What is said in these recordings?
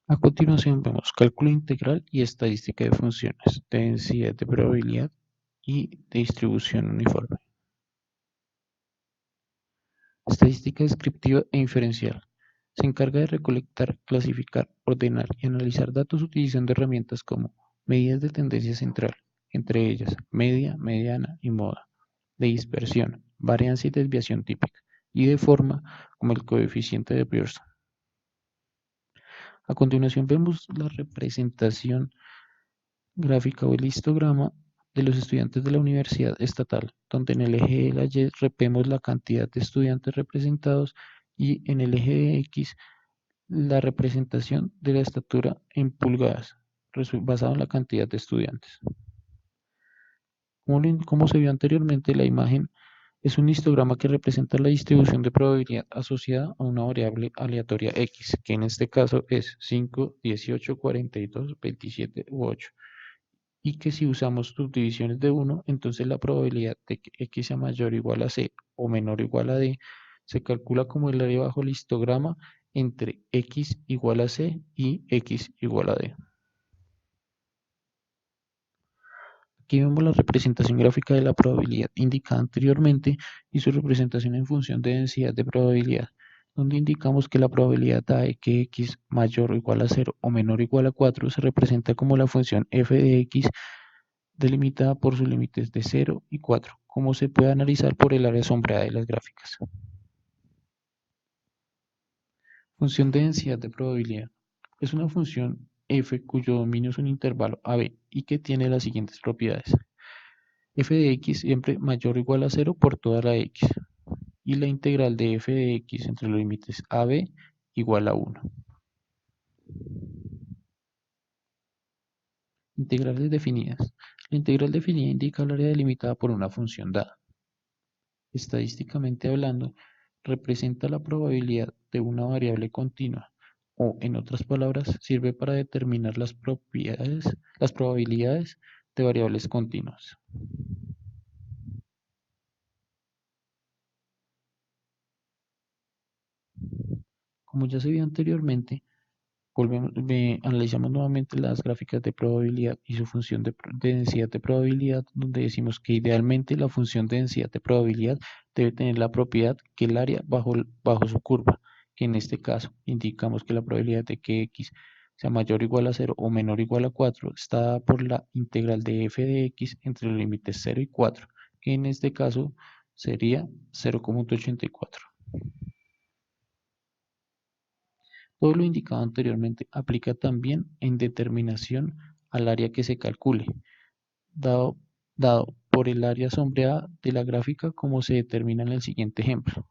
A continuación vemos cálculo integral y estadística de funciones, de densidad de probabilidad y de distribución uniforme. Estadística descriptiva e inferencial. Se encarga de recolectar, clasificar, ordenar y analizar datos utilizando herramientas como medidas de tendencia central, entre ellas media, mediana y moda, de dispersión, varianza y desviación típica, y de forma como el coeficiente de Pearson. A continuación vemos la representación gráfica o el histograma de los estudiantes de la universidad estatal, donde en el eje de la Y vemos la cantidad de estudiantes representados y en el eje de X la representación de la estatura en pulgadas, basado en la cantidad de estudiantes. Como se vio anteriormente, la imagen es un histograma que representa la distribución de probabilidad asociada a una variable aleatoria X, que en este caso es 5, 18, 42, 27 u 8. Y que si usamos subdivisiones de 1, entonces la probabilidad de que X sea mayor o igual a C o menor o igual a D se calcula como el área bajo el histograma entre X igual a C y X igual a D. Aquí vemos la representación gráfica de la probabilidad indicada anteriormente y su representación en función de densidad de probabilidad, donde indicamos que la probabilidad A de que X mayor o igual a 0 o menor o igual a 4 se representa como la función f de X delimitada por sus límites de 0 y 4, como se puede analizar por el área sombreada de las gráficas. Función de densidad de probabilidad. Es una función f cuyo dominio es un intervalo AB y que tiene las siguientes propiedades. F de x siempre mayor o igual a 0 por toda la x y la integral de f de x entre los límites AB igual a 1. Integrales definidas. La integral definida indica el área delimitada por una función dada. Estadísticamente hablando, representa la probabilidad de una variable continua, o en otras palabras, sirve para determinar las probabilidades de variables continuas. Como ya se vio anteriormente, analizamos nuevamente las gráficas de probabilidad y su función de densidad de probabilidad, donde decimos que idealmente la función de densidad de probabilidad debe tener la propiedad que el área bajo su curva, que en este caso indicamos que la probabilidad de que x sea mayor o igual a 0 o menor o igual a 4 está dada por la integral de f de x entre los límites 0 y 4, que en este caso sería 0,84. Todo lo indicado anteriormente aplica también en determinación al área que se calcule, dado, dado por el área sombreada de la gráfica como se determina en el siguiente ejemplo,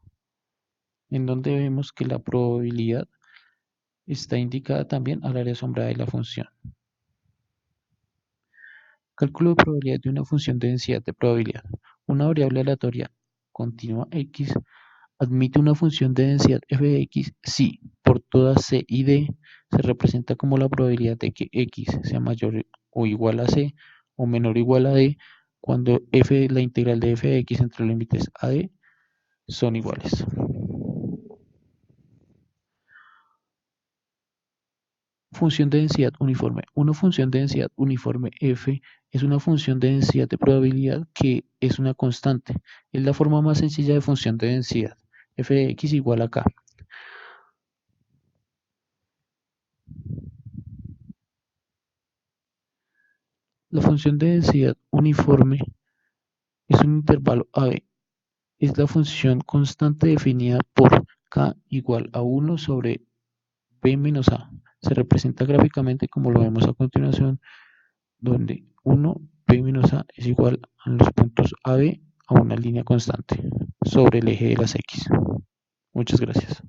en donde vemos que la probabilidad está indicada también al área sombreada de la función. Cálculo de probabilidad de una función de densidad de probabilidad. Una variable aleatoria continua x admite una función de densidad f de x si por todas c y d se representa como la probabilidad de que x sea mayor o igual a c o menor o igual a d cuando la integral de f de x entre los límites a d son iguales. Función de densidad uniforme. Una función de densidad uniforme f es una función de densidad de probabilidad que es una constante. Es la forma más sencilla de función de densidad. F de x igual a k. La función de densidad uniforme es un intervalo AB. Es la función constante definida por k igual a 1 sobre b menos a. Se representa gráficamente como lo vemos a continuación, donde 1 b menos a es igual a los puntos AB a una línea constante sobre el eje de las X. Muchas gracias.